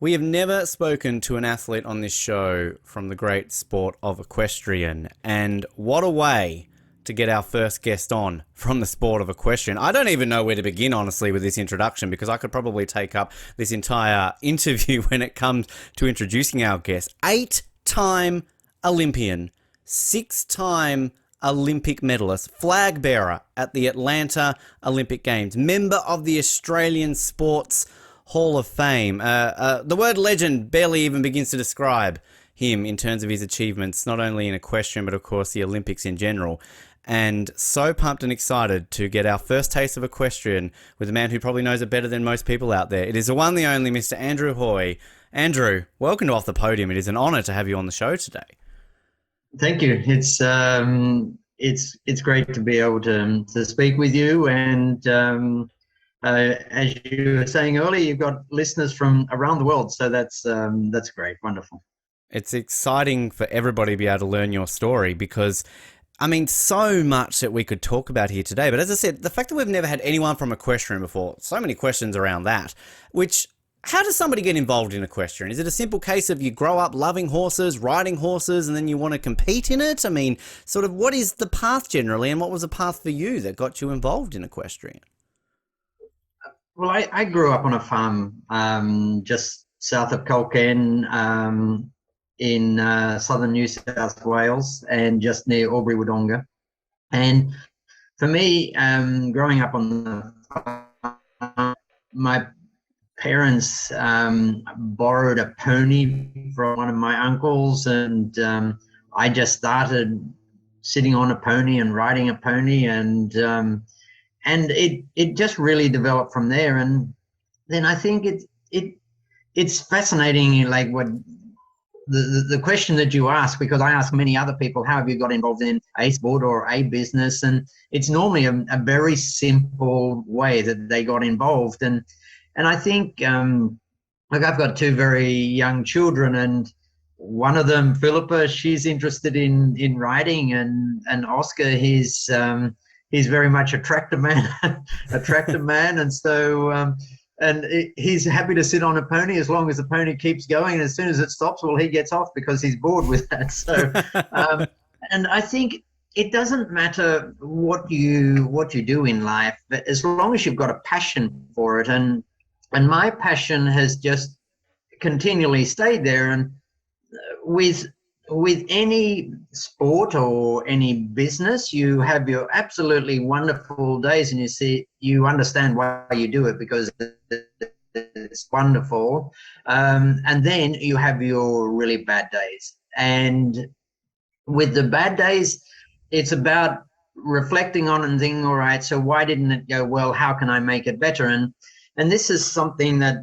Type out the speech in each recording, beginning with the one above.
We have never spoken to an athlete on this show from the great sport of equestrian, and what a way to get our first guest on from the sport of equestrian. I don't even know where to begin, honestly, with this introduction, because I could probably take up this entire interview when it comes to introducing our guest. 8-time Olympian, 6-time Olympic medalist, flag bearer at the Atlanta Olympic Games, member of the Australian Sports Hall of Fame. The word legend barely even begins to describe him in terms of his achievements, not only in equestrian, but of course the Olympics in general. And so pumped and excited to get our first taste of equestrian with a man who probably knows it better than most people out there. It is the one, the only Mr. Andrew Hoy. Andrew, welcome to Off The Podium. It is an honour to have you on the show today. Thank you. It's great to be able to speak with you, and as you were saying earlier, you've got listeners from around the world, so that's great, wonderful. It's exciting for everybody to be able to learn your story because, I mean, so much that we could talk about here today. But as I said, the fact that we've never had anyone from equestrian before, so many questions around that, which, how does somebody get involved in equestrian? Is it a simple case of you grow up loving horses, riding horses, and then you want to compete in it? I mean, sort of what is the path generally, and what was the path for you that got you involved in equestrian? Well, I grew up on a farm just south of Culcairn, in southern New South Wales, and just near Albury-Wodonga. And for me, growing up on the farm, my parents borrowed a pony from one of my uncles, and I just started sitting on a pony and riding a pony, and it just really developed from there. And then I think it's fascinating, like what the question that you ask, because I ask many other people, how have you got involved in a sport or a business? And it's normally a very simple way that they got involved. And I think, like, I've got two very young children, and one of them, Philippa, she's interested in riding, and Oscar, he's very much a tractor man, and so he's happy to sit on a pony as long as the pony keeps going, and as soon as it stops, well, he gets off because he's bored with that. So, and I think it doesn't matter what you do in life, but as long as you've got a passion for it, and my passion has just continually stayed there. And with any sport or any business, you have your absolutely wonderful days, and you understand why you do it, because it's wonderful. And then you have your really bad days. And with the bad days, it's about reflecting on and thinking, all right, so why didn't it go well? How can I make it better? And this is something that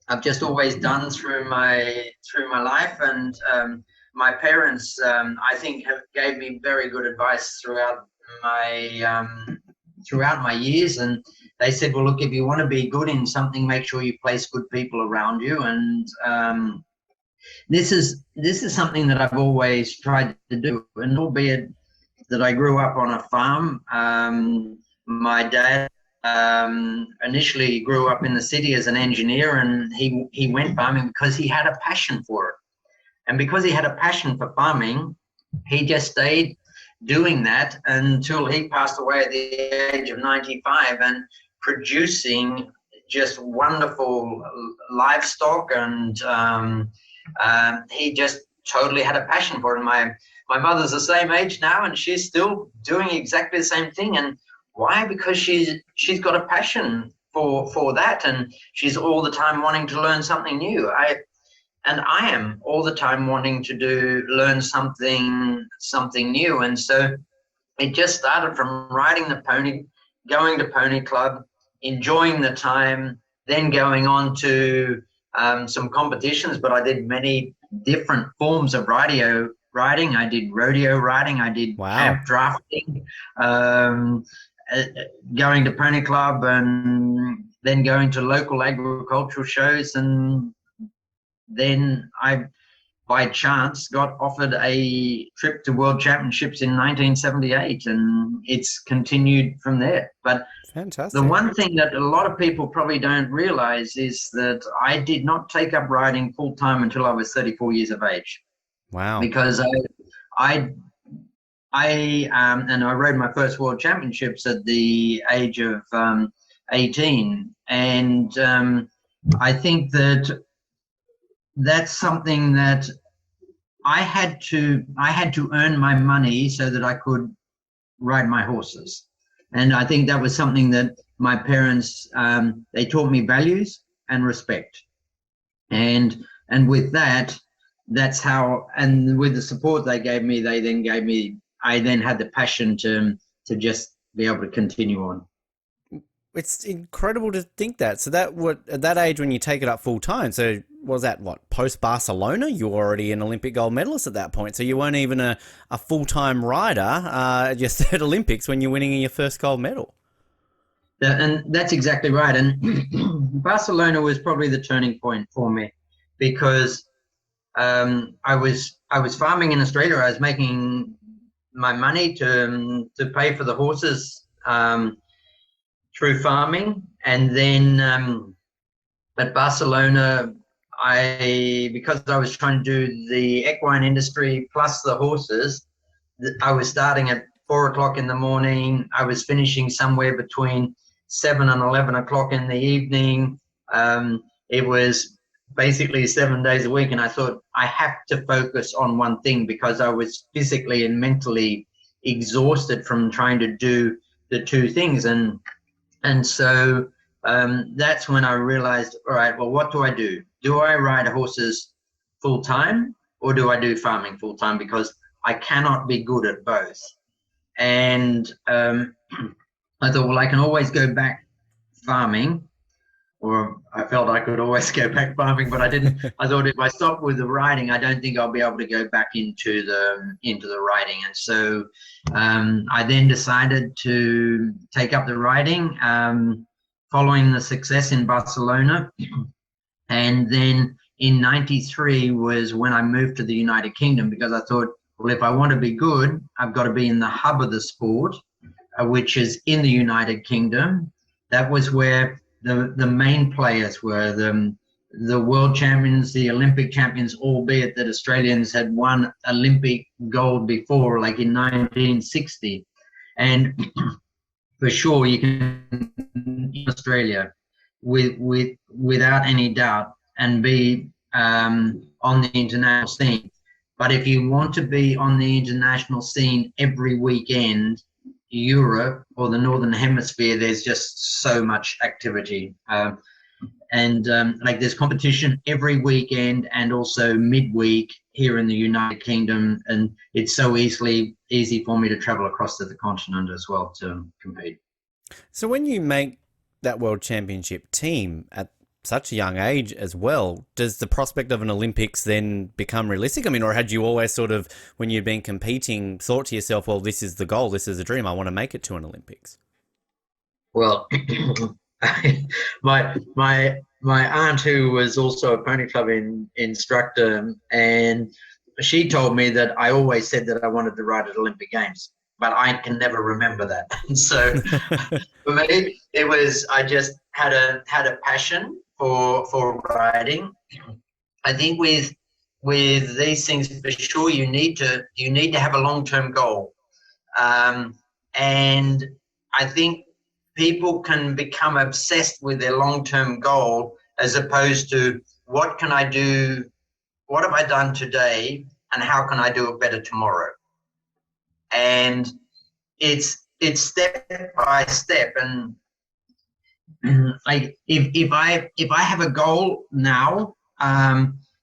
I've just always done through my life. And my parents, I think, gave me very good advice throughout my years. And they said, well, look, if you want to be good in something, make sure you place good people around you. And this is something that I've always tried to do. And albeit that I grew up on a farm, my dad initially grew up in the city as an engineer, and he went farming because he had a passion for it. And because he had a passion for farming, he just stayed doing that until he passed away at the age of 95, and producing just wonderful livestock. And he just totally had a passion for it. My mother's the same age now, and she's still doing exactly the same thing. And why? Because she's got a passion for that, and she's all the time wanting to learn something new. I am all the time wanting to learn something new. And so it just started from riding the pony, going to pony club, enjoying the time, then going on to some competitions. But I did many different forms of riding. I did rodeo riding. I did camp drafting, going to pony club, and then going to local agricultural shows. And then I by chance got offered a trip to World Championships in 1978, and it's continued from there. But the Fantastic. one thing that a lot of people probably don't realize is that I did not take up riding full time until I was 34 years of age, Wow. because I and I rode my first World Championships at the age of 18, and I think that that's something that I had to earn my money so that I could ride my horses. And I think that was something that my parents, they taught me values and respect. And with that, that's how, and with the support they gave me, I then had the passion to just be able to continue on. It's incredible to think that. So that would, at that age when you take it up full time, so was that what, post Barcelona? You were already an Olympic gold medalist at that point. So you weren't even a full-time rider at your third Olympics when you're winning your first gold medal. And that's exactly right. And Barcelona was probably the turning point for me, because I was farming in Australia. I was making my money to pay for the horses through farming, and then at Barcelona, because I was trying to do the equine industry plus the horses, I was starting at 4 o'clock in the morning. I was finishing somewhere between 7 and 11 o'clock in the evening. It was basically 7 days a week, and I thought I have to focus on one thing, because I was physically and mentally exhausted from trying to do the two things. And so that's when I realized, all right, well, what do I do? Do I ride horses full time, or do I do farming full time? Because I cannot be good at both. And I thought, well, I can always go back farming, or I felt I could always go back farming, but I didn't. I thought if I stop with the riding, I don't think I'll be able to go back into the riding. And so I then decided to take up the riding, following the success in Barcelona. And then in 93 was when I moved to the United Kingdom, because I thought, well, if I want to be good, I've got to be in the hub of the sport, which is in the United Kingdom. That was where the main players were, the world champions, the Olympic champions, albeit that Australians had won Olympic gold before, like in 1960. And for sure, you can in Australia without any doubt and be on the international scene. But if you want to be on the international scene every weekend, Europe or the Northern Hemisphere, there's just so much activity. Like there's competition every weekend and also midweek here in the United Kingdom. And it's so easy for me to travel across to the continent as well to compete. So when you make that World Championship team at such a young age as well, does the prospect of an Olympics then become realistic? I mean, or had you always sort of, when you'd been competing, thought to yourself, well, this is the goal, this is the dream, I want to make it to an Olympics? Well, my aunt, who was also a pony club instructor, and she told me that I always said that I wanted to ride at Olympic Games, but I can never remember that. And so for me, it was, I just had a passion for riding. I think with these things, for sure, you need to have a long-term goal, and I think people can become obsessed with their long-term goal as opposed to what can I do, what have I done today, and how can I do it better tomorrow? And it's step by step. And like if I have a goal now,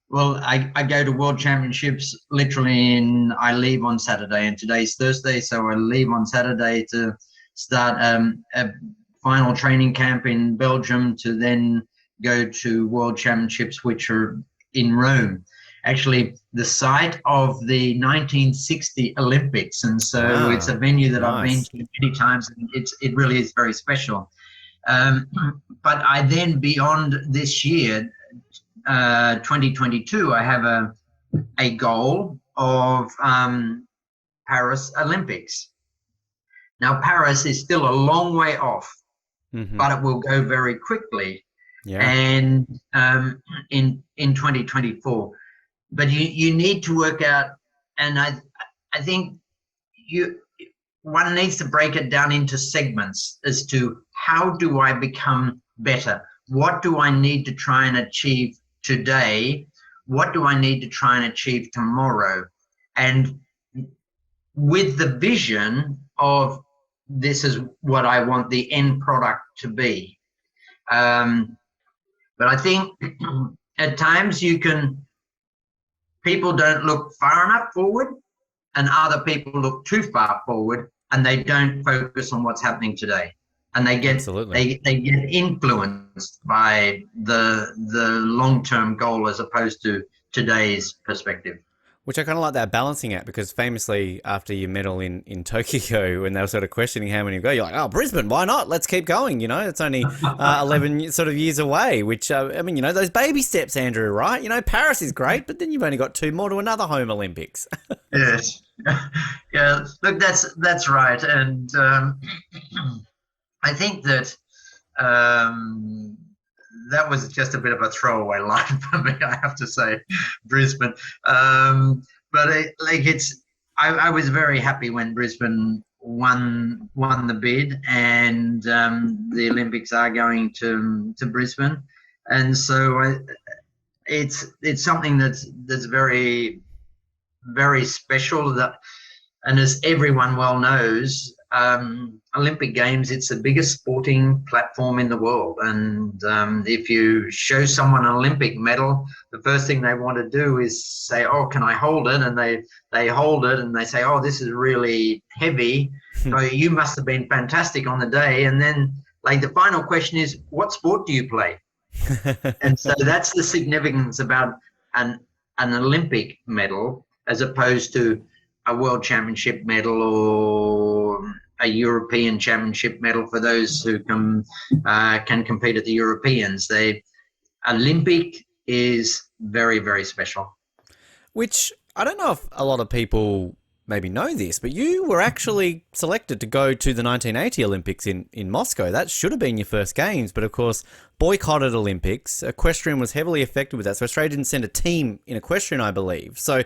well, I go to World Championships literally I leave on Saturday, and today's Thursday, so I leave on Saturday to start a final training camp in Belgium to then go to World Championships, which are in Rome, actually the site of the 1960 Olympics. And so it's a venue that I've been to many times, and it really is very special. But I then, beyond this year, 2022, I have a goal of Paris Olympics. Now, Paris is still a long way off, but it will go very quickly. Yeah. And in 2024, but you need to work out, and I think one needs to break it down into segments as to how do I become better? What do I need to try and achieve today? What do I need to try and achieve tomorrow? And with the vision of this is what I want the end product to be. But I think at times people don't look far enough forward, and other people look too far forward, and they don't focus on what's happening today. And they get influenced by the long-term goal as opposed to today's perspective. Which I kind of like that balancing act, because famously after your medal in Tokyo, when they were sort of questioning how many you go, you're like, oh, Brisbane, why not? Let's keep going. You know, it's only 11 sort of years away, which, I mean, you know, those baby steps, Andrew, right? You know, Paris is great, but then you've only got 2 more to another home Olympics. Yes. Yeah, look, that's right. And I think that that was just a bit of a throwaway line for me, I have to say, Brisbane. But I was very happy when Brisbane won the bid, and the Olympics are going to Brisbane, and so it's something that's very, very special. And as everyone well knows, Olympic Games, it's the biggest sporting platform in the world. And if you show someone an Olympic medal, the first thing they want to do is say, oh, can I hold it? And they hold it and they say, oh, this is really heavy. So you must have been fantastic on the day. And then like the final question is, what sport do you play? And so that's the significance about an Olympic medal as opposed to a world championship medal or a European championship medal for those who can compete at the Europeans. Olympic is very, very special. Which I don't know if a lot of people maybe know this, but you were actually selected to go to the 1980 Olympics in Moscow. That should have been your first games, but of course, boycotted Olympics. Equestrian was heavily affected with that, so Australia didn't send a team in equestrian, I believe. So I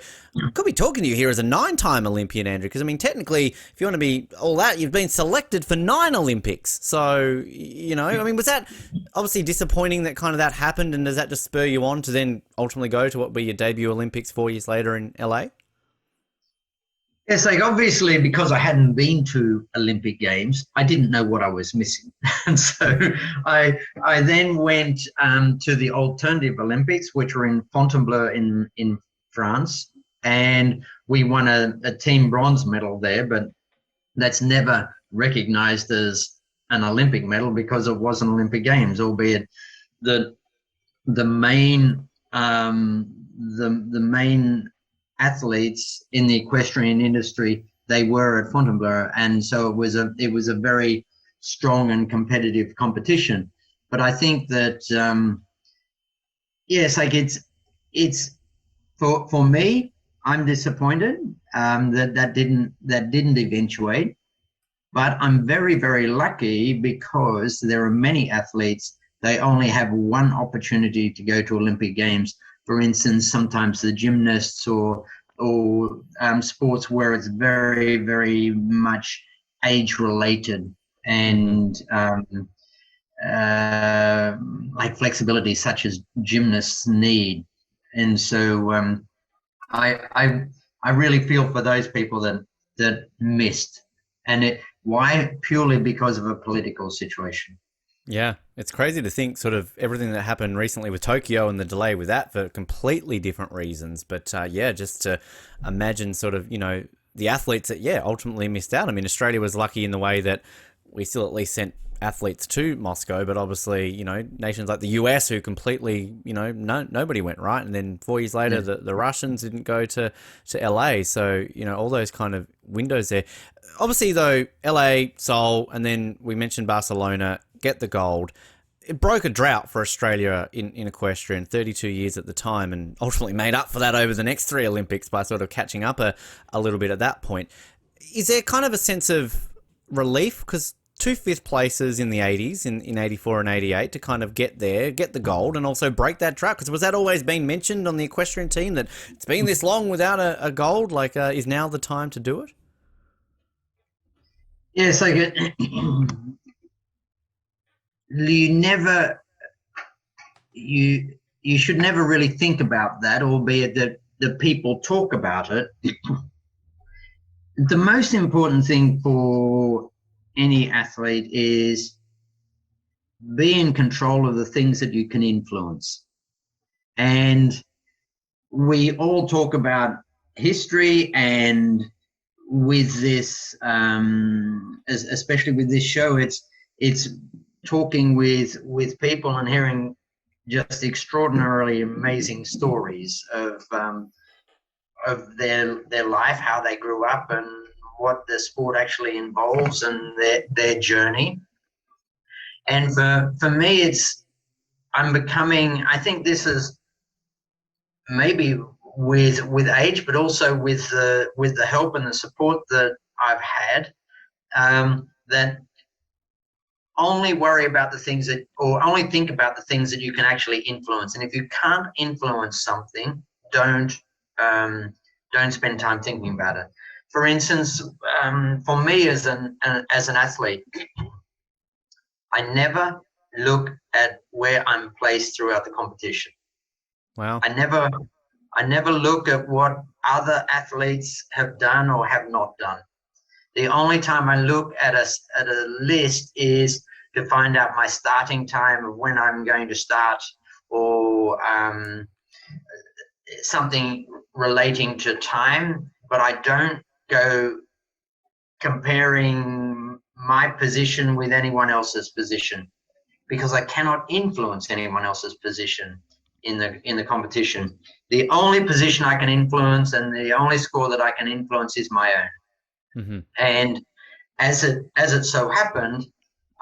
could be talking to you here as a 9-time Olympian, Andrew, because I mean, technically, if you want to be all that, you've been selected for 9 Olympics. So, you know, I mean, was that obviously disappointing that kind of that happened, and does that just spur you on to then ultimately go to what will be your debut Olympics 4 years later in LA? Yes, like obviously because I hadn't been to Olympic Games, I didn't know what I was missing. And so I then went to the alternative Olympics, which were in Fontainebleau in France. And we won a team bronze medal there, but that's never recognized as an Olympic medal because it wasn't Olympic Games, albeit the main athletes in the equestrian industry, they were at Fontainebleau, and so it was a very strong and competitive competition. But I think that yes, like it's for me, I'm disappointed that didn't eventuate, but I'm very, very lucky because there are many athletes, they only have one opportunity to go to Olympic Games. For instance, sometimes the gymnasts or sports where it's very, very much age related and like flexibility such as gymnasts need. And so I really feel for those people that missed. And why? Purely because of a political situation. Yeah, it's crazy to think sort of everything that happened recently with Tokyo and the delay with that for completely different reasons. But yeah, just to imagine sort of, you know, the athletes that, yeah, ultimately missed out. I mean, Australia was lucky in the way that we still at least sent athletes to Moscow, but obviously, you know, nations like the US who completely, you know, nobody went, right? And then 4 years later, the Russians didn't go to LA. So, you know, all those kind of windows there. Obviously, though, LA, Seoul, and then we mentioned Barcelona, get the gold. it broke a drought for Australia in equestrian, 32 years at the time, and ultimately made up for that over the next 3 Olympics by sort of catching up a little bit at that point. Is there kind of a sense of relief? Because 2 fifth places in the 80s, in 84 and 88, to kind of get there, get the gold, and also break that drought? Because was that always been mentioned on the equestrian team, that it's been this long without a gold? Like, is now the time to do it? Yes, like you should never really think about that, albeit that the people talk about it. The most important thing for any athlete is be in control of the things that you can influence. And we all talk about history, and with this, especially with this show, it's talking with people and hearing just extraordinarily amazing stories of their life, how they grew up, and what the sport actually involves, and their journey. And for me, I think this is maybe with age, but also with the help and the support that I've had, that only worry about the things that, or only think about the things that you can actually influence. And if you can't influence something, don't spend time thinking about it. For instance, for me as an athlete, I never look at where I'm placed throughout the competition. Wow. I never look at what other athletes have done or have not done. The only time I look at a list is to find out my starting time of when I'm going to start, or something relating to time, but I don't go comparing my position with anyone else's position, because I cannot influence anyone else's position in the competition. The only position I can influence and the only score that I can influence is my own. Mm-hmm. And as it so happened,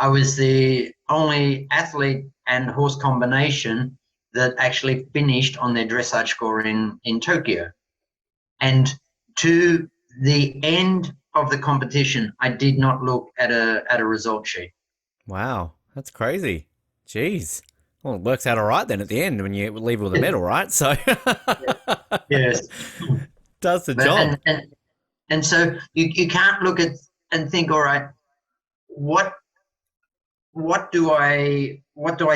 I was the only athlete and horse combination that actually finished on their dressage score in Tokyo. And to the end of the competition, I did not look at a result sheet. Wow, that's crazy. Jeez. Well, it works out all right then at the end when you leave with a medal, right? So yes, does the job. And so you can't look at and think, all right, what do I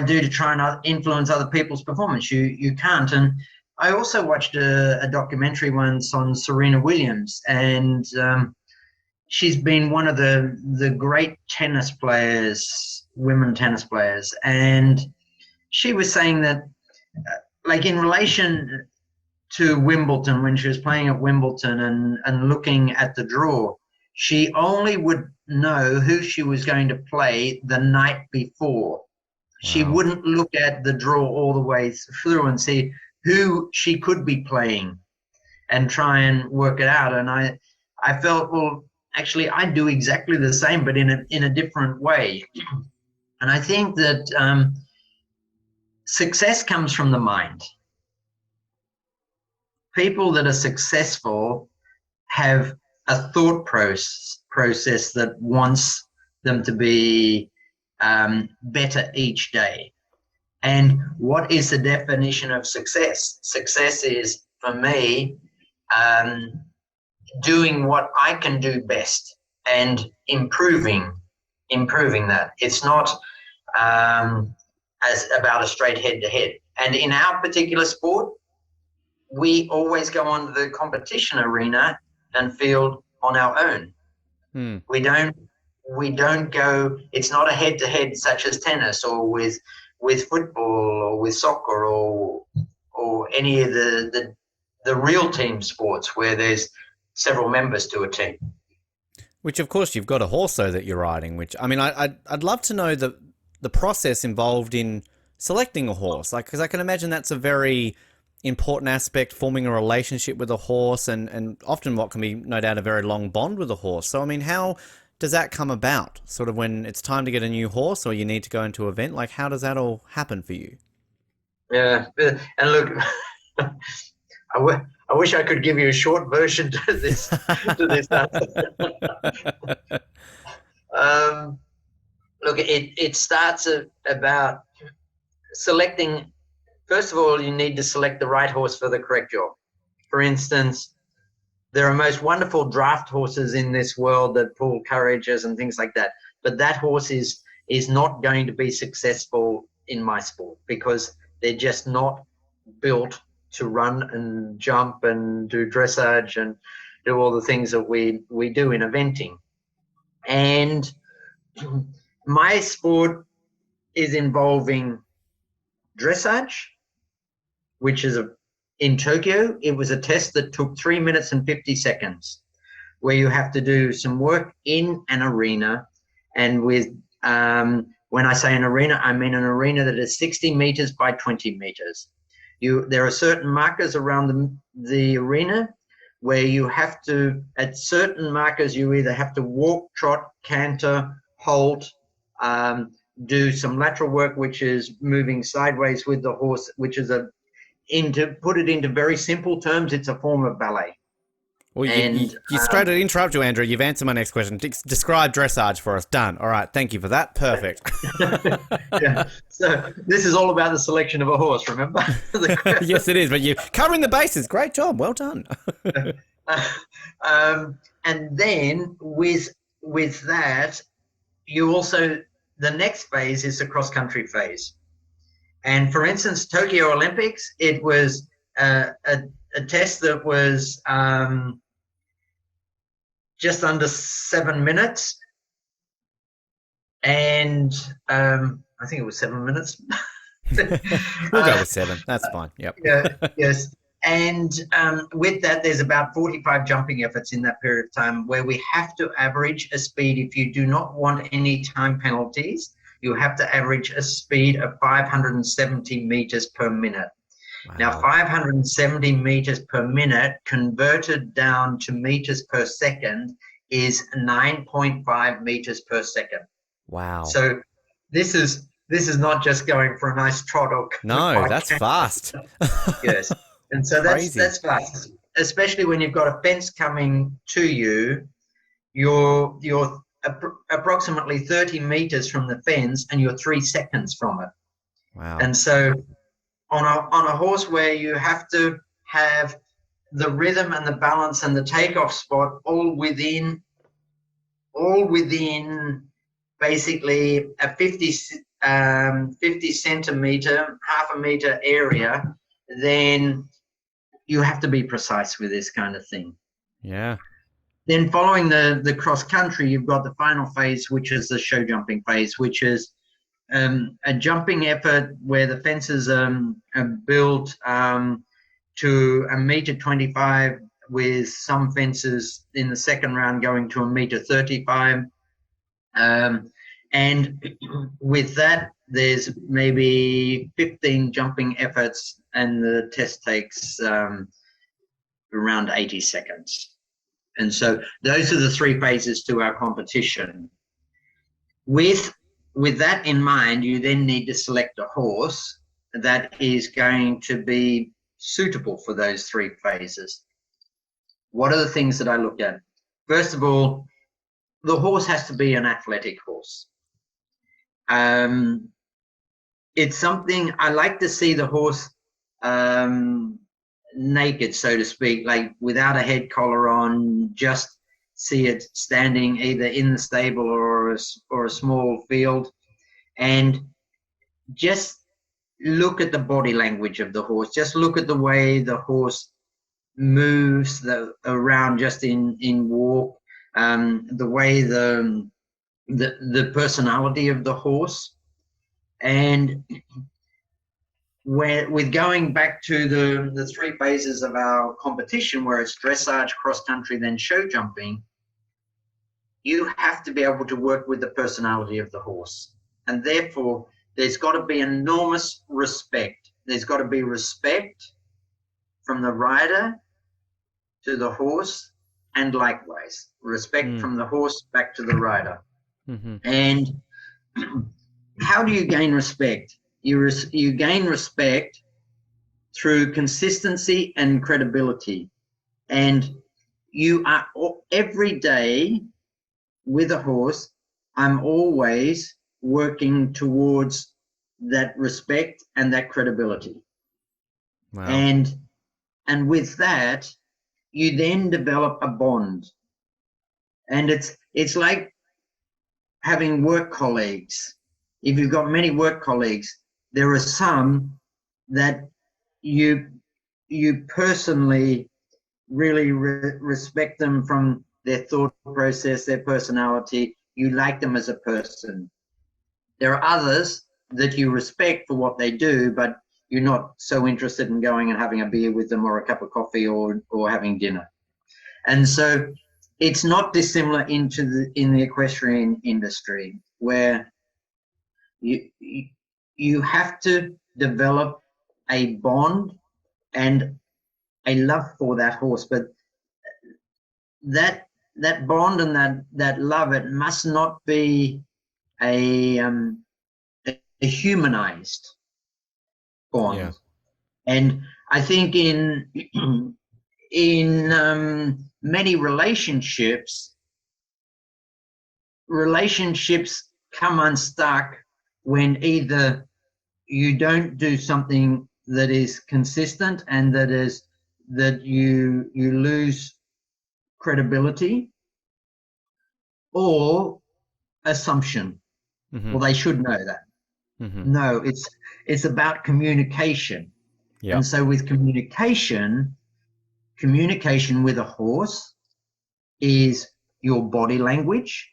do to try and influence other people's performance? You can't. And I also watched a documentary once on Serena Williams, and she's been one of the great tennis players, women tennis players, and she was saying that, like in relation to Wimbledon, when she was playing at Wimbledon and looking at the draw, she only would know who she was going to play the night before. Wow. She wouldn't look at the draw all the way through and see who she could be playing and try and work it out. And I felt, well, actually, I do exactly the same, but in a different way. And I think that success comes from the mind. People that are successful have a thought process that wants them to be better each day. And what is the definition of success? Success is, for me, doing what I can do best and improving that. It's not as about a straight head-to-head. And in our particular sport, we always go on the competition arena and field on our own. We don't go, it's not a head-to-head such as tennis or with football or with soccer or any of the real team sports where there's several members to a team. Which, of course, you've got a horse, though, that you're riding, which, I mean, I'd love to know the process involved in selecting a horse, like, because I can imagine that's a very important aspect, forming a relationship with a horse, and often what can be, no doubt, a very long bond with a horse. So, I mean, how does that come about? Sort of when it's time to get a new horse or you need to go into an event? Like, how does that all happen for you? Yeah, and look, I wish I could give you a short version to this answer. Um, Look, it starts about selecting. First of all, you need to select the right horse for the correct job. For instance, there are most wonderful draft horses in this world that pull courages and things like that. But that horse is not going to be successful in my sport because they're just not built to run and jump and do dressage and do all the things that we do in eventing. And my sport is involving dressage, which is in Tokyo, it was a test that took 3 minutes and 50 seconds, where you have to do some work in an arena. And with when I say an arena, I mean an arena that is 60 meters by 20 meters. There are certain markers around the arena where you have to, at certain markers, you either have to walk, trot, canter, halt, do some lateral work, which is moving sideways with the horse, which is to put it into very simple terms, it's a form of ballet. Well, you straight to interrupt you, Andrew. You've answered my next question. Describe dressage for us. Done. All right. Thank you for that. Perfect. Yeah. So this is all about the selection of a horse, remember? Yes, it is. But you're covering the bases. Great job. Well done. And then with that, you also, the next phase is the cross-country phase. And for instance, Tokyo Olympics, it was a test that was just under 7 minutes. And I think it was 7 minutes. We'll go with 7. That's fine. Yep. Yeah, yes. And with that, there's about 45 jumping efforts in that period of time where we have to average a speed. If you do not want any time penalties, you have to average a speed of 570 meters per minute. Wow. Now, 570 meters per minute converted down to meters per second is 9.5 meters per second. Wow. So this is not just going for a nice trot or no, that's fast. Yes. And so that's fast, especially when you've got a fence coming to you. You're approximately 30 meters from the fence and you're 3 seconds from it. Wow. And so on a horse where you have to have the rhythm and the balance and the takeoff spot all within basically a 50 centimeter, half a meter area, then you have to be precise with this kind of thing. Yeah. Then following the cross country, you've got the final phase, which is the show jumping phase, which is a jumping effort where the fences are built to 1.25 meters, with some fences in the second round going to 1.35 meters. And with that, there's maybe 15 jumping efforts, and the test takes around 80 seconds. And so those are the 3 phases to our competition. With that in mind, you then need to select a horse that is going to be suitable for those 3 phases. What are the things that I look at? First of all, the horse has to be an athletic horse. It's something I like to see the horse naked, so to speak, like without a head collar on, just see it standing either in the stable or a small field, and just look at the body language of the horse. Just look at the way the horse moves around just in walk, the way the personality of the horse. And with going back to the 3 phases of our competition, where it's dressage, cross country, then show jumping, you have to be able to work with the personality of the horse. And therefore, there's got to be enormous respect. There's got to be respect from the rider to the horse, and likewise. Respect from the horse back to the rider. Mm-hmm. And how do you gain respect? You gain respect through consistency and credibility. And you are every day with a horse, I'm always working towards that respect and that credibility. Wow. And with that, you then develop a bond. And it's like having work colleagues. If you've got many work colleagues, there are some that you personally really respect them from their thought process, their personality. You like them as a person. There are others that you respect for what they do, but you're not so interested in going and having a beer with them or a cup of coffee or having dinner. And so it's not dissimilar in the equestrian industry, where you have to develop a bond and a love for that horse, but that bond and that love, it must not be a humanized bond. Yeah. And I think in many relationships come unstuck when either you don't do something that is consistent and that you lose credibility, or assumption. Mm-hmm. Well, they should know that. Mm-hmm. No, it's about communication. Yep. And so with communication with a horse is your body language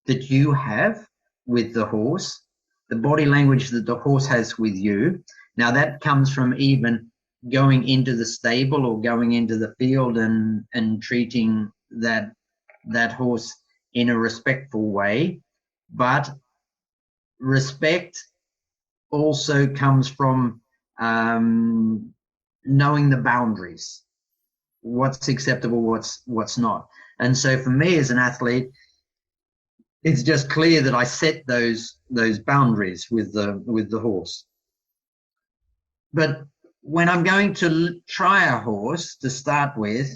that you have with the horse, the body language that the horse has with you. Now that comes from even going into the stable or going into the field and treating that horse in a respectful way. But respect also comes from knowing the boundaries, what's acceptable, what's not. And so for me as an athlete, it's just clear that I set those boundaries with the horse. But when I'm going to try a horse to start with,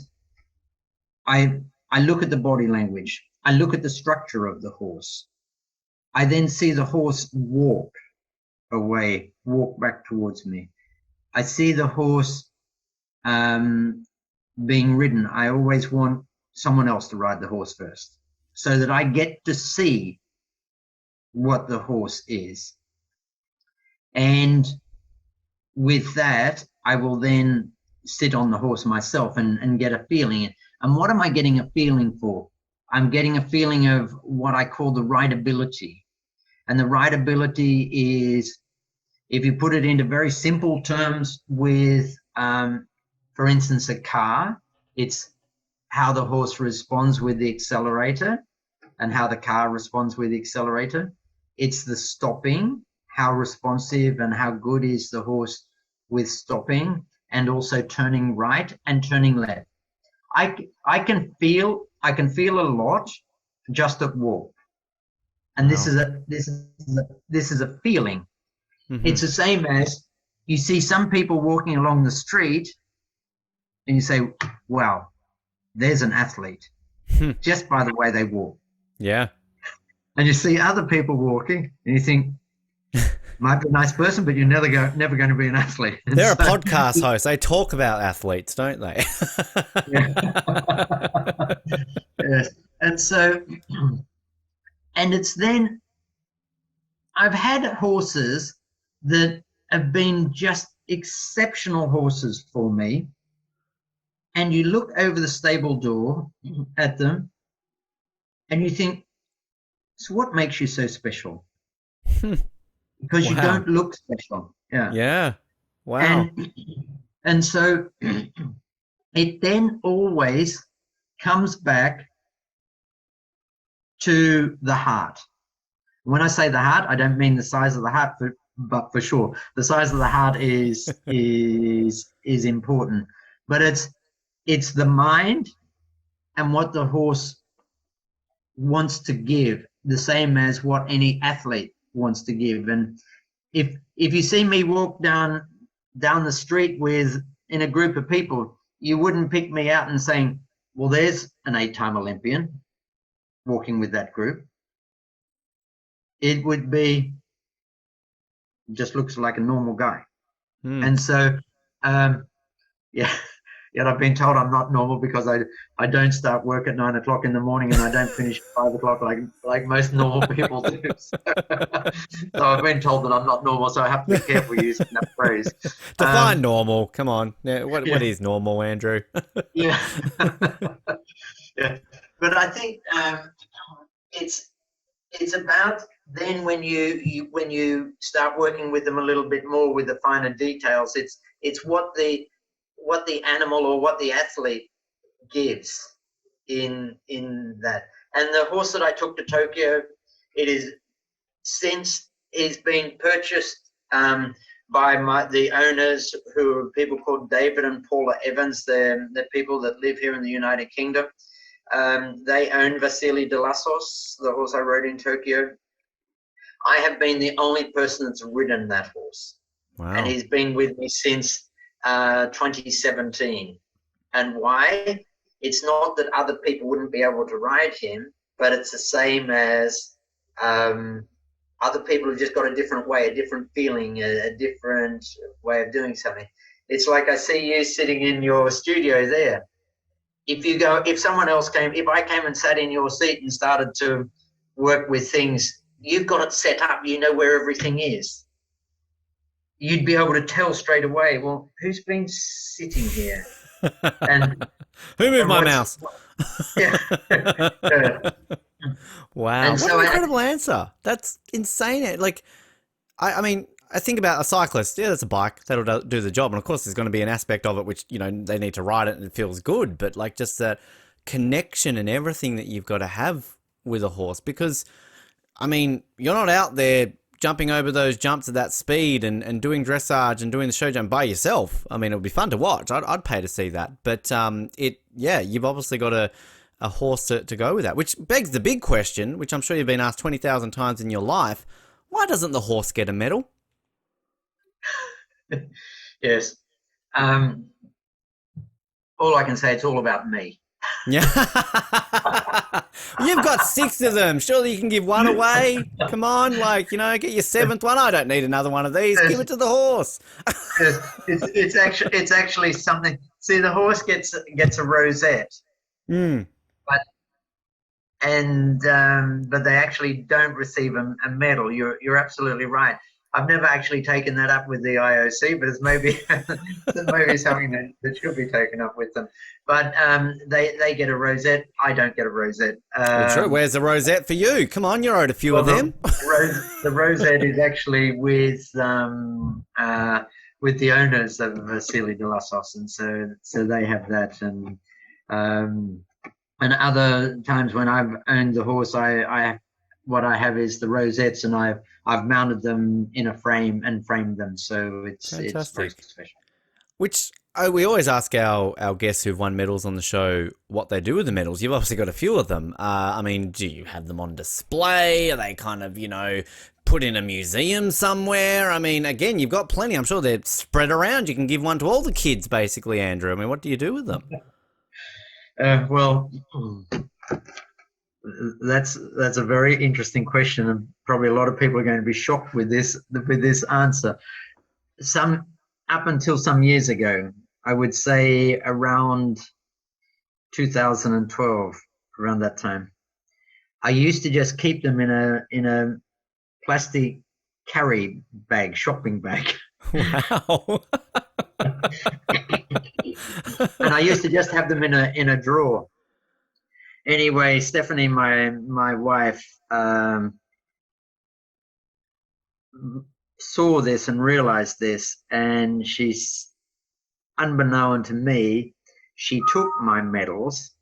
I look at the body language. I look at the structure of the horse. I then see the horse walk away, walk back towards me. I see the horse being ridden. I always want someone else to ride the horse first, so that I get to see what the horse is. And with that, I will then sit on the horse myself and get a feeling. And what am I getting a feeling for? I'm getting a feeling of what I call the rideability. And the rideability is, if you put it into very simple terms with, for instance, a car, it's how the horse responds with the accelerator and how the car responds with the accelerator. It's the stopping, how responsive and how good is the horse with stopping, and also turning right and turning left. I can feel a lot just at walk. And Wow. this is a feeling. Mm-hmm. It's the same as you see some people walking along the street and you say, wow, there's an athlete, just by the way they walk. Yeah. And you see other people walking and you think, might be a nice person, but you're never going to be an athlete. And They're a podcast host. They talk about athletes, don't they? Yes. And so, and it's then, I've had horses that have been just exceptional horses for me. And you look over the stable door at them and you think, so what makes you so special? Because you don't look special. Yeah. Yeah. Wow. And so it then always comes back to the heart. When I say the heart, I don't mean the size of the heart, but for sure, the size of the heart is important. But it's the mind and what the horse wants to give, the same as what any athlete wants to give. And if you see me walk down the street in a group of people, you wouldn't pick me out and saying, well, there's an 8-time Olympian walking with that group. It would be, just looks like a normal guy. And so yeah, yet I've been told I'm not normal because I don't start work at 9 o'clock in the morning and I don't finish at 5 o'clock like most normal people do. So I've been told that I'm not normal, so I have to be careful using that phrase. Define normal. Come on. Yeah, what is normal, Andrew? Yeah. Yeah. But I think it's about then when you start working with them a little bit more with the finer details, it's what the animal or what the athlete gives in that. And the horse that I took to Tokyo, it is since is being purchased by the owners, who are people called David and Paula Evans. They're people that live here in the United Kingdom. They own Vasily Delassos, the horse I rode in Tokyo. I have been the only person that's ridden that horse. Wow. And he's been with me since 2017. And why? It's not that other people wouldn't be able to ride him, but it's the same as other people have just got a different way, a different feeling, a different way of doing something. It's like I see you sitting in your studio there. If someone else came, if I came and sat in your seat and started to work with things, you've got it set up, you know where everything is. You'd be able to tell straight away, well, who's been sitting here? And who moved my mouse? Yeah. Wow. And what so an incredible answer. That's insane. Like, I mean, I think about a cyclist. Yeah, that's a bike. That'll do the job. And of course, there's going to be an aspect of it which, you know, they need to ride it and it feels good. But like just that connection and everything that you've got to have with a horse. Because, I mean, you're not out there jumping over those jumps at that speed and doing dressage and doing the show jump by yourself. I mean, it would be fun to watch. I'd pay to see that. But you've obviously got a horse to go with that, which begs the big question, which I'm sure you've been asked 20,000 times in your life. Why doesn't the horse get a medal? Yes. All I can say, it's all about me. Yeah. You've got 6 of them. Surely you can give one away. Come on, like, you know, get your 7th one. I don't need another one of these. Give it to the horse. It's actually something. See, the horse gets a rosette. But they actually don't receive a medal. You're absolutely right. I've never actually taken that up with the IOC, but it's maybe something that should be taken up with them. But they get a rosette. I don't get a rosette. Well, true. Where's the rosette for you? Come on, you're owed a few of them. The rosette is actually with the owners of Vasily Delassos, and so they have that. And other times when I've owned the horse, what I have is the rosettes, and I've mounted them in a frame and framed them, so it's very special. Which we always ask our guests who've won medals on the show what they do with the medals. You've obviously got a few of them. I mean, do you have them on display? Are they kind of, you know, put in a museum somewhere? I mean, again, you've got plenty. I'm sure they're spread around. You can give one to all the kids, basically, Andrew. I mean, what do you do with them? Well, that's a very interesting question, and probably a lot of people are going to be shocked with this answer. Up until some years ago, I would say around 2012, around that time, I used to just keep them in a plastic carry bag, shopping bag. Wow. And I used to just have them in a drawer. Anyway, Stephanie, my wife, saw this and realized this, and she's, unbeknown to me, she took my medals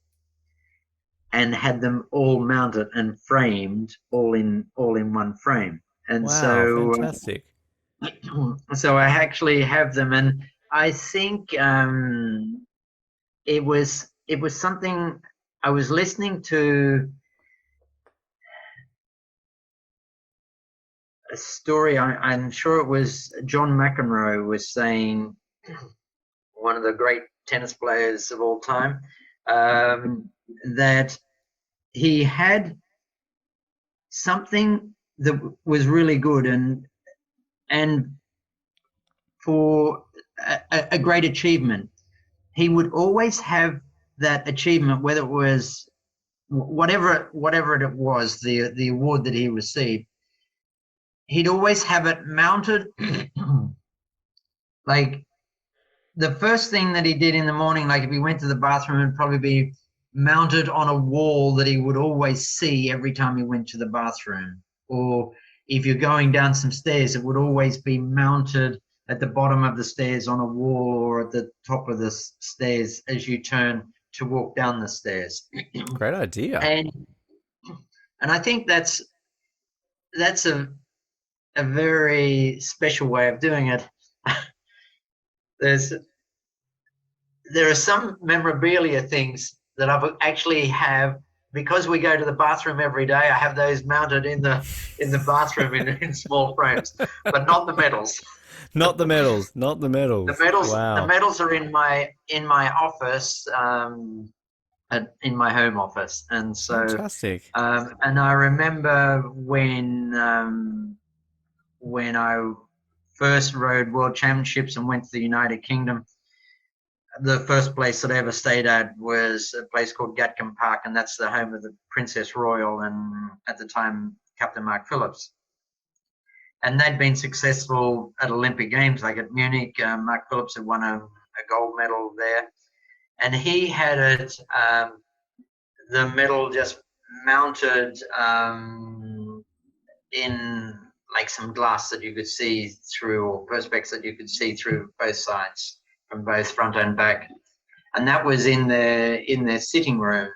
and had them all mounted and framed all in one frame. And wow, so fantastic. So I actually have them, and I think it was something I was listening to a story. I'm sure it was John McEnroe was saying, one of the great tennis players of all time, that he had something that was really good, and for a great achievement, he would always have that achievement, whether it was whatever it was, the award that he received, he'd always have it mounted. Like the first thing that he did in the morning, like if he went to the bathroom, it'd probably be mounted on a wall that he would always see every time he went to the bathroom. Or if you're going down some stairs, it would always be mounted at the bottom of the stairs on a wall, or at the top of the stairs as you turn to walk down the stairs. Great idea. And I think that's a very special way of doing it. There are some memorabilia things that I've actually have, because we go to the bathroom every day. I have those mounted in the bathroom in small frames, but not the medals. Not the medals. Not the medals. Wow. The medals are in my office, in my home office, and so fantastic. And I remember when I first rode World Championships and went to the United Kingdom, the first place that I ever stayed at was a place called Gatcombe Park, and that's the home of the Princess Royal and, at the time, Captain Mark Phillips. And they'd been successful at Olympic Games, like at Munich. Mark Phillips had won a gold medal there. And he had it, the medal just mounted in like some glass that you could see through, or perspex that you could see through both sides, from both front and back. And that was in their sitting room.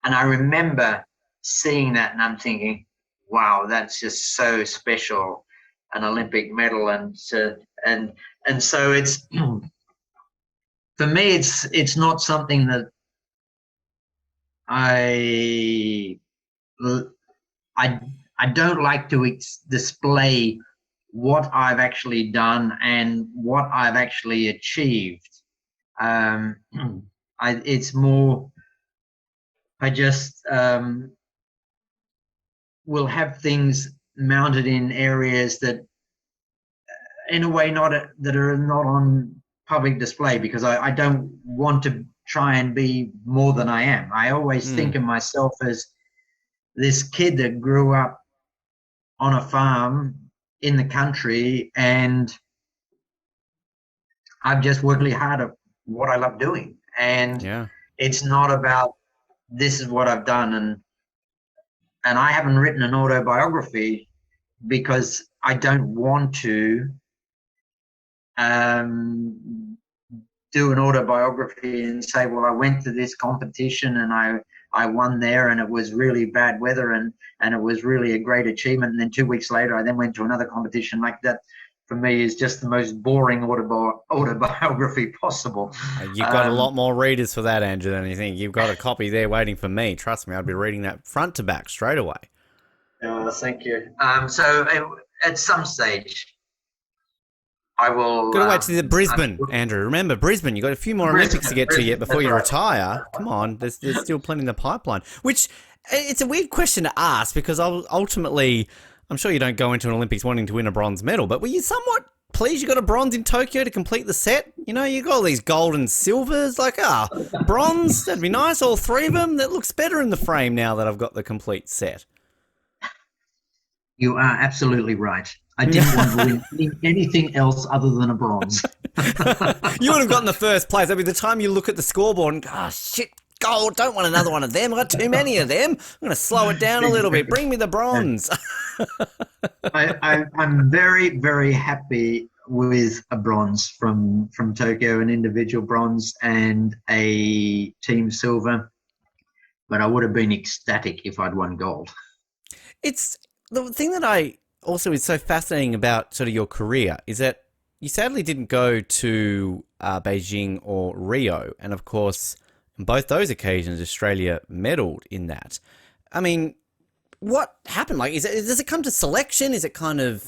And I remember seeing that and I'm thinking, wow, that's just so special, an Olympic medal. And so it's, for me, it's not something that I don't like to display what I've actually done and what I've actually achieved. It's more, I just will have things mounted in areas that, in a way, that are not on public display, because I don't want to try and be more than I am. I always think of myself as this kid that grew up on a farm in the country, and I've just worked really hard at what I love doing. And it's not about, this is what I've done. And I haven't written an autobiography because I don't want to do an autobiography and say, well, I went to this competition and I won there, and it was really bad weather, and it was really a great achievement. And then 2 weeks later, I then went to another competition. Like that, for me, is just the most boring autobiography possible. You've got a lot more readers for that, Andrew, than you think. You've got a copy there waiting for me. Trust me, I'd be reading that front to back straight away. Oh, thank you. So at some stage, I will... Got to wait to the Brisbane, Andrew. Remember, Brisbane, you've got a few more Olympics to get to yet before you retire. Come on, there's still plenty in the pipeline. Which, it's a weird question to ask, because ultimately, I'm sure you don't go into an Olympics wanting to win a bronze medal, but were you somewhat pleased you got a bronze in Tokyo to complete the set? You know, you got all these gold and silvers, like, bronze, that'd be nice, all three of them. That looks better in the frame now that I've got the complete set. You are absolutely right. I didn't want to win anything else other than a bronze. You would have gotten the first place. I mean, the time you look at the scoreboard and, shit, gold, don't want another one of them. I've got too many of them. I'm going to slow it down a little bit. Bring me the bronze. I'm very, very happy with a bronze from Tokyo, an individual bronze and a team silver. But I would have been ecstatic if I'd won gold. It's the thing that also is so fascinating about sort of your career is that you sadly didn't go to Beijing or Rio. And of course, And both those occasions, Australia medalled in that. I mean, what happened? Like, does it come to selection? Is it kind of,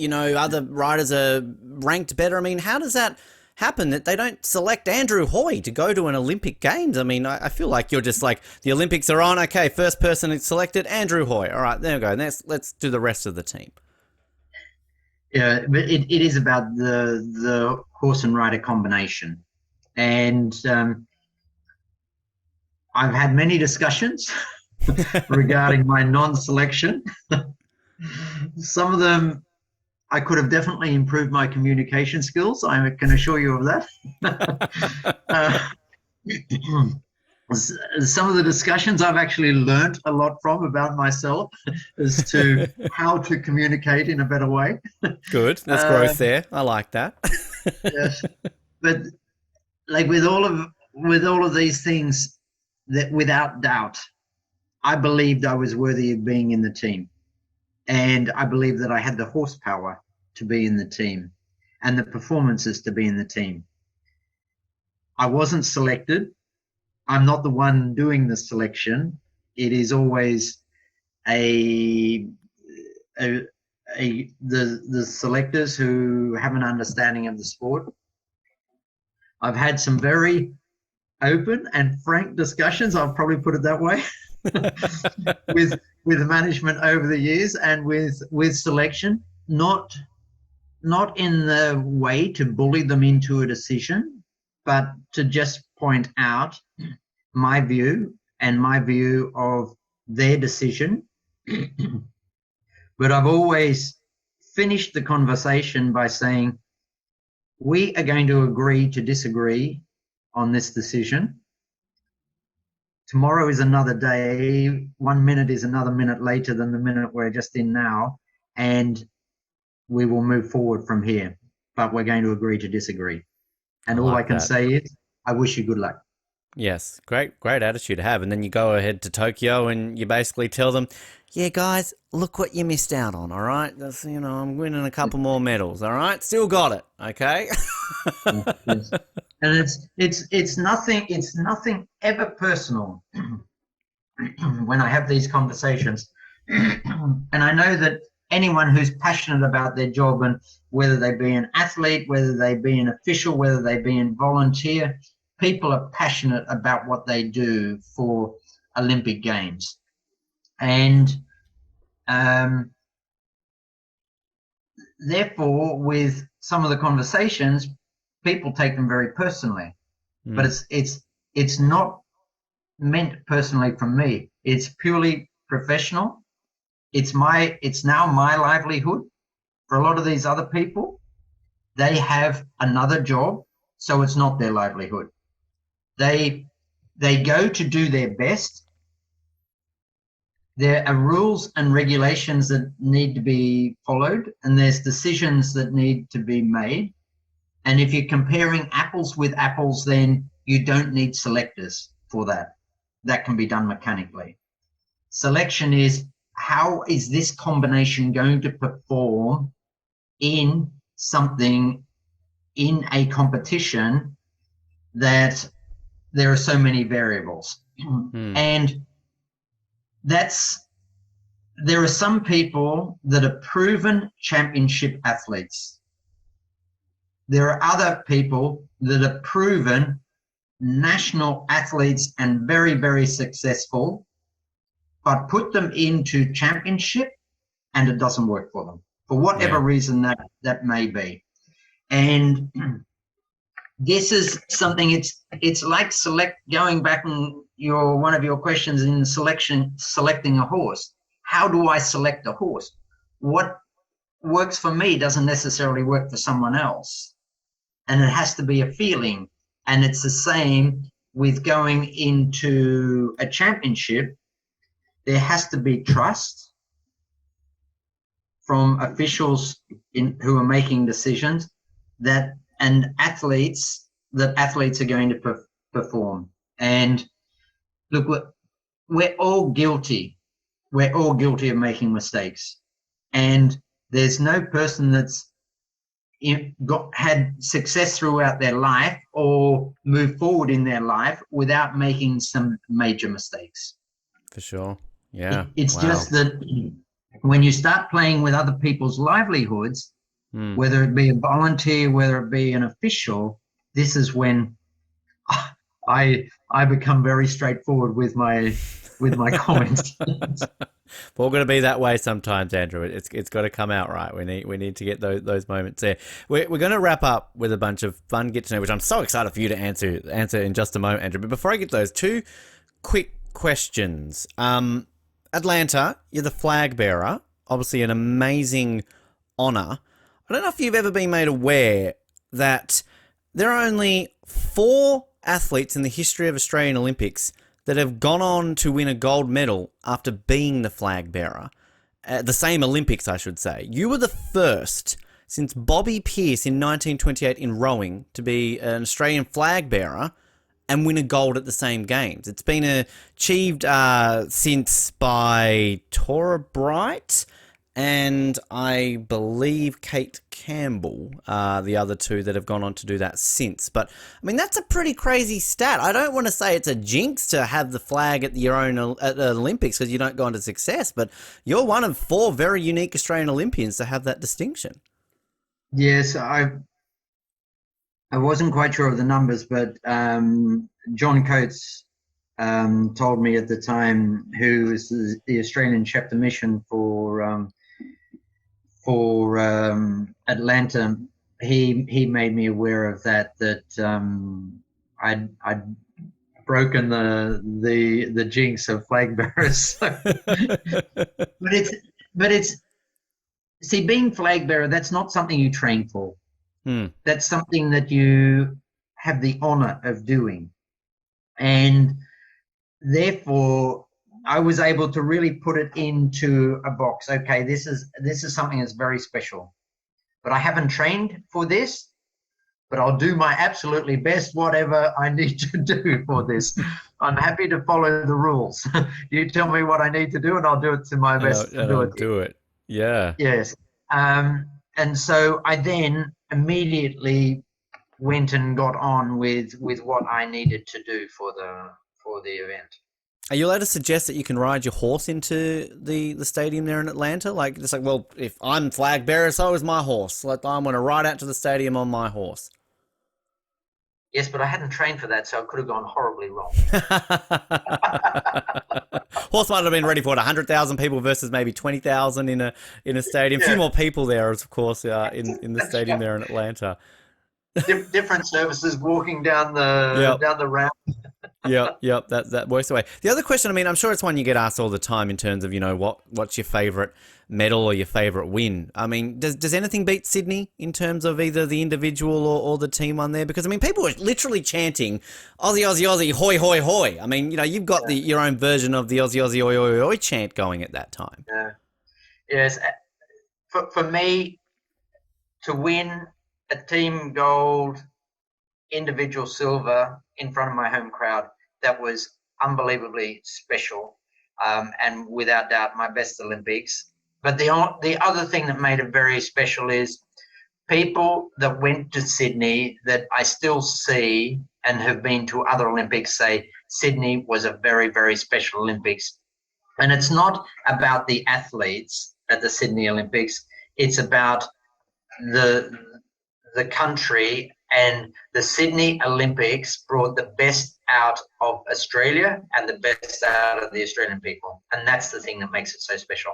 other riders are ranked better? I mean, how does that happen that they don't select Andrew Hoy to go to an Olympic Games? I mean, I feel like you're just like, the Olympics are on. Okay, first person selected, Andrew Hoy. All right, there we go. Let's do the rest of the team. Yeah, but it is about the horse and rider combination. And I've had many discussions regarding my non-selection. Some of them, I could have definitely improved my communication skills. I can assure you of that. Some of the discussions I've actually learnt a lot from about myself as to how to communicate in a better way. Good. That's growth there. I like that. Yes. But like with all of these things, that without doubt, I believed I was worthy of being in the team. And I believed that I had the horsepower to be in the team and the performances to be in the team. I wasn't selected. I'm not the one doing the selection. It is always the selectors who have an understanding of the sport. I've had some very open and frank discussions, I'll probably put it that way, with management over the years and with selection, not in the way to bully them into a decision, but to just point out my view and my view of their decision. But I've always finished the conversation by saying, we are going to agree to disagree on this decision. Tomorrow is another day. 1 minute is another minute later than the minute we're just in now. And we will move forward from here. But we're going to agree to disagree. And all I can say is, I wish you good luck. Yes, great attitude to have. And then you go ahead to Tokyo and you basically tell them, yeah, guys, look what you missed out on, all right? That's, I'm winning a couple more medals, all right? Still got it, okay? Yes. And it's nothing ever personal when I have these conversations. And I know that anyone who's passionate about their job, and whether they be an athlete, whether they be an official, whether they be a volunteer, people are passionate about what they do for Olympic Games. And therefore, with some of the conversations, people take them very personally. But it's not meant personally from me. It's purely professional. It's now my livelihood. For a lot of these other people, they have another job, so it's not their livelihood. They go to do their best. There are rules and regulations that need to be followed, and there's decisions that need to be made. And if you're comparing apples with apples, then you don't need selectors for that. That can be done mechanically. Selection is, how is this combination going to perform in something, in a competition that there are so many variables. And there are some people that are proven championship athletes. There are other people that are proven national athletes and very, very successful, but put them into championship and it doesn't work for them for whatever reason that may be. And this is something, it's like going back and one of your questions in selecting a horse. How do I select a horse? What works for me doesn't necessarily work for someone else. And it has to be a feeling. And it's the same with going into a championship. There has to be trust from officials who are making decisions that athletes are going to perform. And look, we're all guilty. We're all guilty of making mistakes. And there's no person that's had success throughout their life or moved forward in their life without making some major mistakes. For sure. Yeah. It's Wow. just that when you start playing with other people's livelihoods, whether it be a volunteer, whether it be an official, this is when I become very straightforward with my comments. We're all going to be that way sometimes, Andrew. It's got to come out right. We need to get those moments there. We're going to wrap up with a bunch of fun get to know, which I'm so excited for you to answer in just a moment, Andrew. But before I get those, two quick questions. Atlanta, you're the flag bearer. Obviously, an amazing honor. I don't know if you've ever been made aware that there are only 4 athletes in the history of Australian Olympics that have gone on to win a gold medal after being the flag bearer. The same Olympics, I should say. You were the first since Bobby Pearce in 1928 in rowing to be an Australian flag bearer and win a gold at the same games. It's been achieved since by Tora Bright and I believe Kate Campbell, the other two that have gone on to do that since. But, I mean, that's a pretty crazy stat. I don't want to say it's a jinx to have the flag at your own at the Olympics because you don't go on to success, but you're one of 4 very unique Australian Olympians to have that distinction. Yes, I wasn't quite sure of the numbers, but John Coates told me at the time, who was the Australian chef de mission for Atlanta, he made me aware of that I'd broken the jinx of flag bearers. but it's see, being flag bearer, that's not something you train for. That's something that you have the honor of doing, and therefore I was able to really put it into a box. Okay, this is something that's very special, but I haven't trained for this, but I'll do my absolutely best, whatever I need to do for this. I'm happy to follow the rules. You tell me what I need to do and I'll do it to my best to do it. Do it. Yeah. Yes. And so I then immediately went and got on with what I needed to do for the event. Are you allowed to suggest that you can ride your horse into the stadium there in Atlanta? Like, it's like, well, if I'm flag bearer, so is my horse. Like, I'm going to ride out to the stadium on my horse. Yes, but I hadn't trained for that, so I could have gone horribly wrong. Horse might have been ready for it. 100,000 people versus maybe 20,000 in a stadium. Yeah. A few more people there, of course, in the stadium there in Atlanta. Different services walking down the ramp. Yep, that works away. The other question, I mean, I'm sure it's one you get asked all the time in terms of, what's your favourite medal or your favourite win? I mean, does anything beat Sydney in terms of either the individual or the team one there? Because, I mean, people were literally chanting, Aussie, Aussie, Aussie, hoi, hoi, hoi. I mean, you've got your own version of the Aussie, Aussie, oi, oi, oi chant going at that time. Yeah. Yes. For me, to win a team gold, individual silver in front of my home crowd, that was unbelievably special, and without doubt my best Olympics. But the other thing that made it very special is people that went to Sydney that I still see and have been to other Olympics say Sydney was a very, very special Olympics. And it's not about the athletes at the Sydney Olympics, it's about the country. And the Sydney Olympics brought the best out of Australia and the best out of the Australian people. And that's the thing that makes it so special.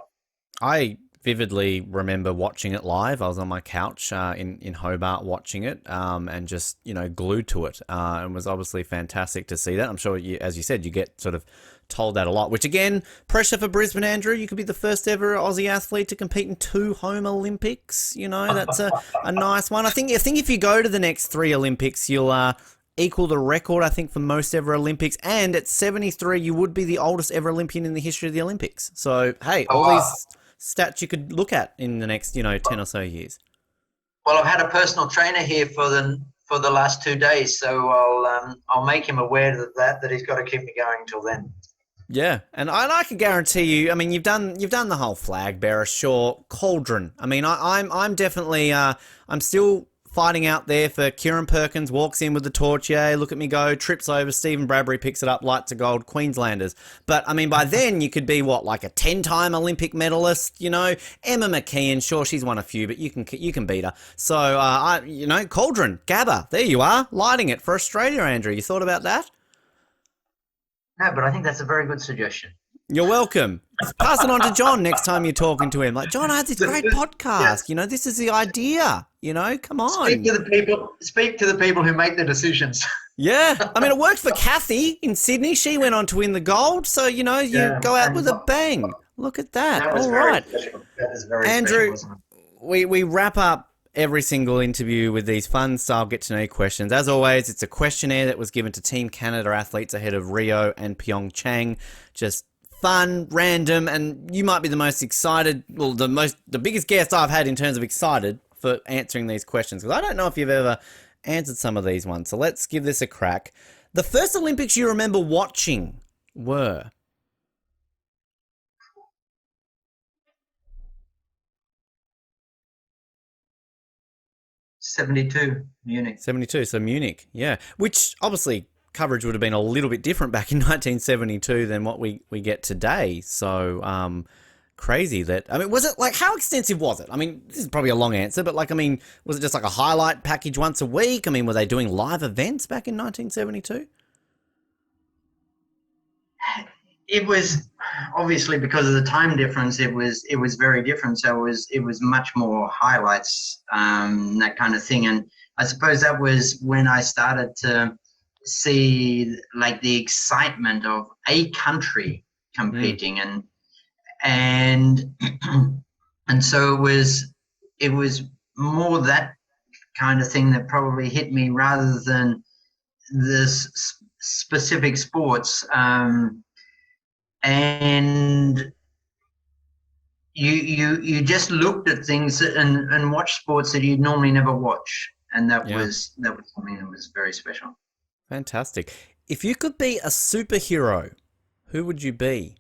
I vividly remember watching it live. I was on my couch in Hobart watching it and just, glued to it. And was obviously fantastic to see that. I'm sure, as you said, you get sort of told that a lot, which again, pressure for Brisbane, Andrew. You could be the first ever Aussie athlete to compete in 2 home Olympics. That's a nice one. I think if you go to the next 3 Olympics, you'll equal the record, I think, for most ever Olympics. And at 73, you would be the oldest ever Olympian in the history of the Olympics. So, hey, all these stats you could look at in the next, 10 or so years. Well, I've had a personal trainer here for the last 2 days, so I'll make him aware that he's got to keep me going till then. Yeah, and I can guarantee you. I mean, you've done the whole flag bearer, sure. Cauldron. I mean, I'm definitely I'm still fighting out there for Kieran Perkins. Walks in with the torch. Yeah, look at me go. Trips over. Stephen Bradbury picks it up. Light to gold. Queenslanders. But I mean, by then you could be what, like a 10-time Olympic medalist. You know, Emma McKeon. Sure, she's won a few, but you can beat her. So Cauldron, Gabba. There you are, lighting it for Australia, Andrew. You thought about that? No, but I think that's a very good suggestion. You're welcome. Pass it on to John next time you're talking to him. Like, John, I had this great Yeah. podcast. You know, this is the idea. You know, come on. Speak to the people. Speak to the people who make the decisions. Yeah. I mean, it worked for Kathy in Sydney. She went on to win the gold. So, you know, you go out with a bang. Look at that. That was All very right. special. That is very Andrew, special, wasn't it? we wrap up every single interview with these fun style get to know you questions. As always, it's a questionnaire that was given to Team Canada athletes ahead of Rio and Pyeongchang. Just fun, random, and you might be the most excited, well, the biggest guest I've had in terms of excited for answering these questions, because I don't know if you've ever answered some of these ones. So let's give this a crack. The first Olympics you remember watching were? '72 Munich. 72, so Munich, yeah. Which obviously coverage would have been a little bit different back in 1972 than what we get today. So crazy that, I mean, was it like, how extensive was it? I mean, this is probably a long answer, but like, I mean, was it just like a highlight package once a week? I mean, were they doing live events back in 1972? It was obviously because of the time difference. It was very different. So it was much more highlights, that kind of thing. And I suppose that was when I started to see like the excitement of a country competing, and and so it was more that kind of thing that probably hit me rather than this specific sports. And you just looked at things and watched sports that you'd normally never watch, and that was something that was very special. Fantastic. If you could be a superhero, who would you be?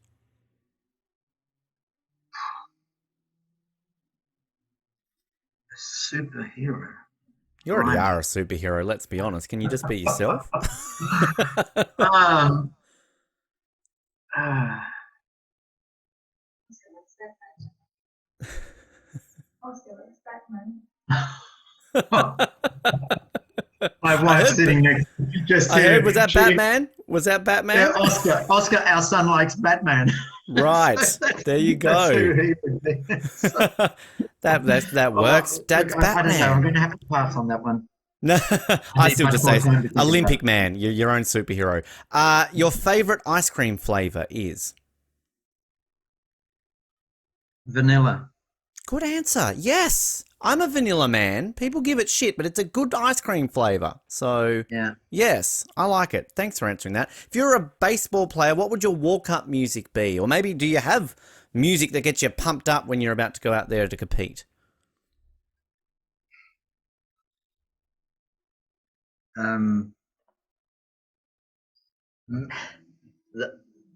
A superhero. You already are a superhero, let's be honest. Can you just be yourself? um, My wife's sitting next. Just I heard, was that Batman? Was that Batman? Yeah, Oscar, our son likes Batman. Right. There you go. That's who he would be. that works. Dad's look, Batman. I don't know. I'm going to have to pass on that one. No, I still just say time to think Olympic man. You're your own superhero. Your favorite ice cream flavor is? Vanilla. Good answer. Yes. I'm a vanilla man. People give it shit, but it's a good ice cream flavor. So, Yeah. yes, I like it. Thanks for answering that. If you're a baseball player, what would your walk-up music be? Or maybe do you have music that gets you pumped up when you're about to go out there to compete? The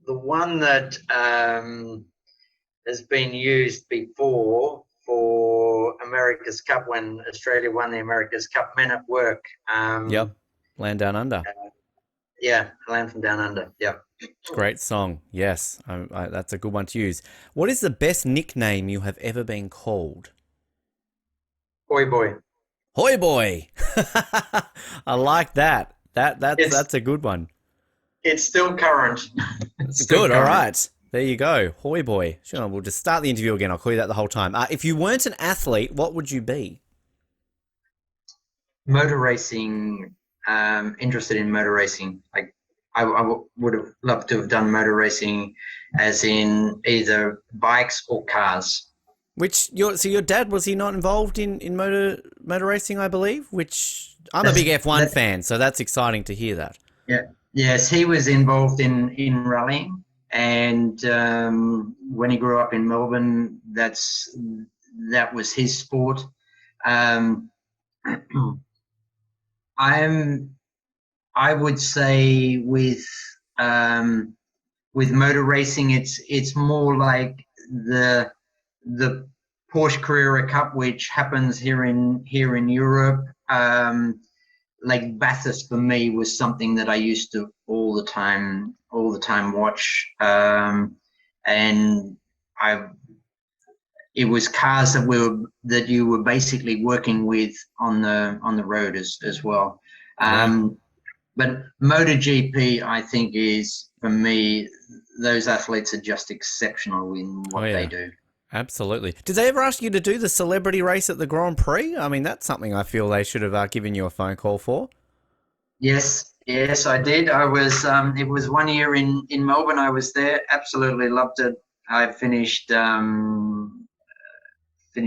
one that has been used before for America's Cup when Australia won the America's Cup, Men at Work. Yep. Land Down Under. Yeah, Land from Down Under. Yep. Great song. Yes, that's a good one to use. What is the best nickname you have ever been called? Boy, boy. Hoy boy. I like that. That's a good one. It's still current. It's good. All right. There you go. Hoy boy. Sure, we'll just start the interview again. I'll call you that the whole time. If you weren't an athlete, what would you be? Motor racing, interested in motor racing. Like I would have loved to have done motor racing as in either bikes or cars. So your dad, was he not involved in motor racing, I believe? Which I'm a big F1 fan, so that's exciting to hear that. Yeah. Yes, he was involved in rallying, and when he grew up in Melbourne, that was his sport. I would say with with motor racing, it's more like the Porsche Carrera Cup, which happens here in Europe. Like Bathurst for me was something that I used to all the time watch, and it was cars that you were basically working with on the road as well. But MotoGP, I think, is, for me, those athletes are just exceptional in what they do. Absolutely. Did they ever ask you to do the celebrity race at the Grand Prix? I mean, that's something I feel they should have given you a phone call for. Yes, I did. I was. It was 1 year in Melbourne. I was there. Absolutely loved it. I finished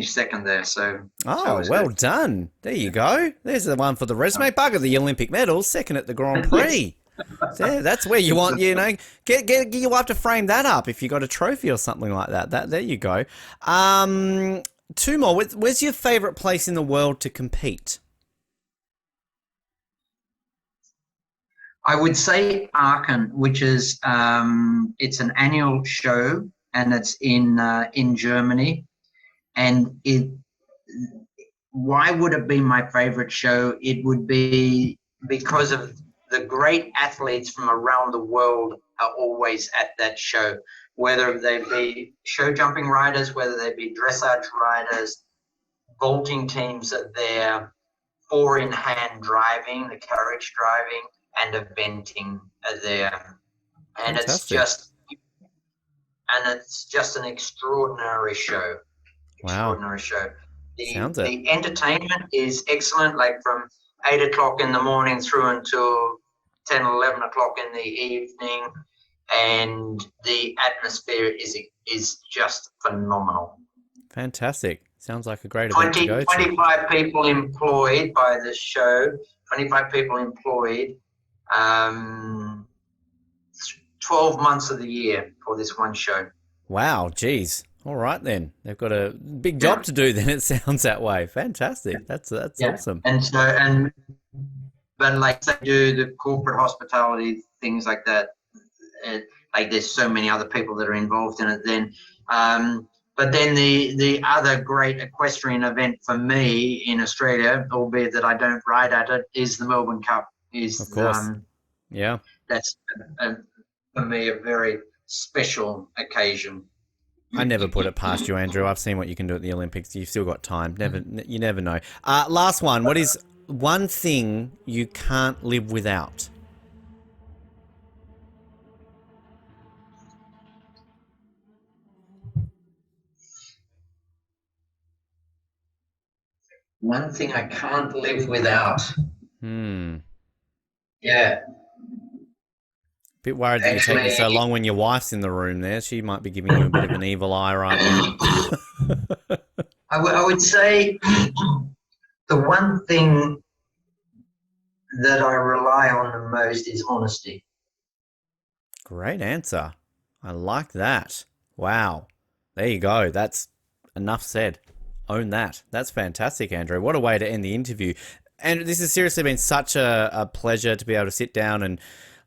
second there. So well good. done. There you go. There's the one for the resume. Bugger the Olympic medals, second at the Grand Prix. Yeah, that's where you want, you have to frame that up if you got a trophy or something like that. There you go. Two more. Where's your favourite place in the world to compete? I would say Aachen, which is it's an annual show, and it's in Germany. And why would it be my favorite show? It would be because of the great athletes from around the world are always at that show, whether they be show jumping riders, whether they be dressage riders, vaulting teams are there, four-in-hand driving, the carriage driving, and eventing are there. And Fantastic. it's just an extraordinary show. Extraordinary show. The entertainment is excellent, like from 8 o'clock in the morning through until 10, 11 o'clock in the evening, and the atmosphere is just phenomenal. Fantastic. Sounds like a great event to go to. 25 people employed by this show, 25 people employed, 12 months of the year for this one show. Wow, geez. All right then. They've got a big job to do then, it sounds that way. Fantastic. That's awesome. But like they do the corporate hospitality, things like that. Like there's so many other people that are involved in it then. But then the other great equestrian event for me in Australia, albeit that I don't ride at it, is the Melbourne Cup. Of course. That's for me a very special occasion. I never put it past you, Andrew. I've seen what you can do at the Olympics. You've still got time. You never know. Last one. What is one thing you can't live without? One thing I can't live without. Yeah. Bit worried that you're taking so long when your wife's in the room there. She might be giving you a bit of an evil eye right now. I would say the one thing that I rely on the most is honesty. Great answer. I like that. Wow. There you go. That's enough said. Own that. That's fantastic, Andrew. What a way to end the interview. And this has seriously been such a pleasure to be able to sit down and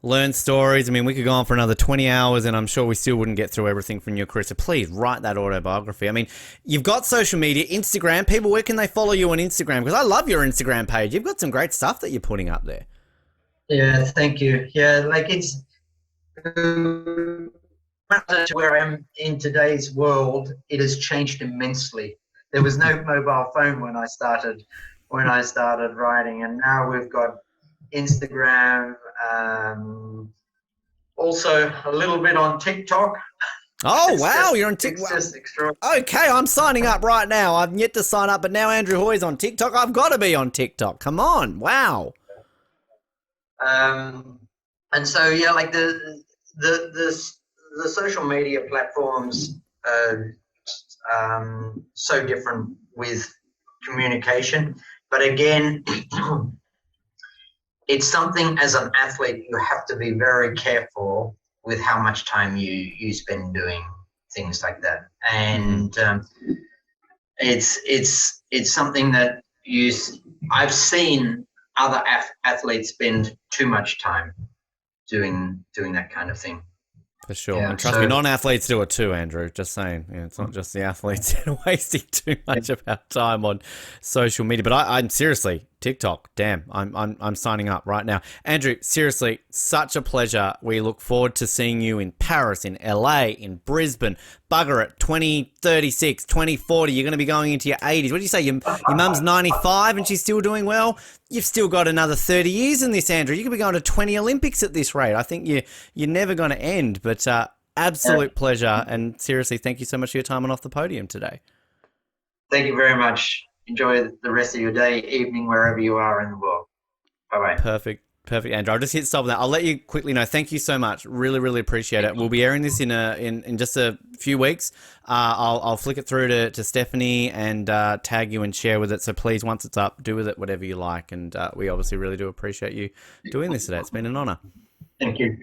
learn stories. I mean, we could go on for another 20 hours and I'm sure we still wouldn't get through everything from your career. So please write that autobiography. I mean, you've got social media, Instagram. People, where can they follow you on Instagram? Because I love your Instagram page. You've got some great stuff that you're putting up there. Yeah, thank you. Yeah, like it's where I am in today's world, it has changed immensely. There was no mobile phone when I started writing, and now we've got Instagram, also a little bit on TikTok. Oh, wow, you're on TikTok. Okay, I'm signing up right now. I've yet to sign up, but now Andrew Hoy's on TikTok. I've got to be on TikTok. Come on, wow. And so, yeah, like the social media platforms are so different with communication. But again, it's something as an athlete you have to be very careful with how much time you spend doing things like that. And it's something that I've seen other athletes spend too much time doing that kind of thing. For sure. Yeah, And trust me, non-athletes do it too, Andrew. Just saying. It's not just the athletes that are wasting too much of our time on social media. But I'm seriously, TikTok, damn, I'm signing up right now. Andrew, seriously, such a pleasure. We look forward to seeing you in Paris, in LA, in Brisbane. Bugger it, 2036, 2040, you're going to be going into your 80s. What do you say? Your mum's 95 and she's still doing well? You've still got another 30 years in this, Andrew. You could be going to 20 Olympics at this rate. I think you're never going to end, but absolute pleasure. And seriously, thank you so much for your time on Off the Podium today. Thank you very much. Enjoy the rest of your day, evening, wherever you are in the world. Bye-bye. Perfect, Andrew. I'll just hit stop on that. I'll let you quickly know. Thank you so much. Really, really appreciate it. We'll be airing this in just a few weeks. I'll flick it through to Stephanie and tag you and share with it. So please, once it's up, do with it whatever you like. And we obviously really do appreciate you doing this today. It's been an honor. Thank you.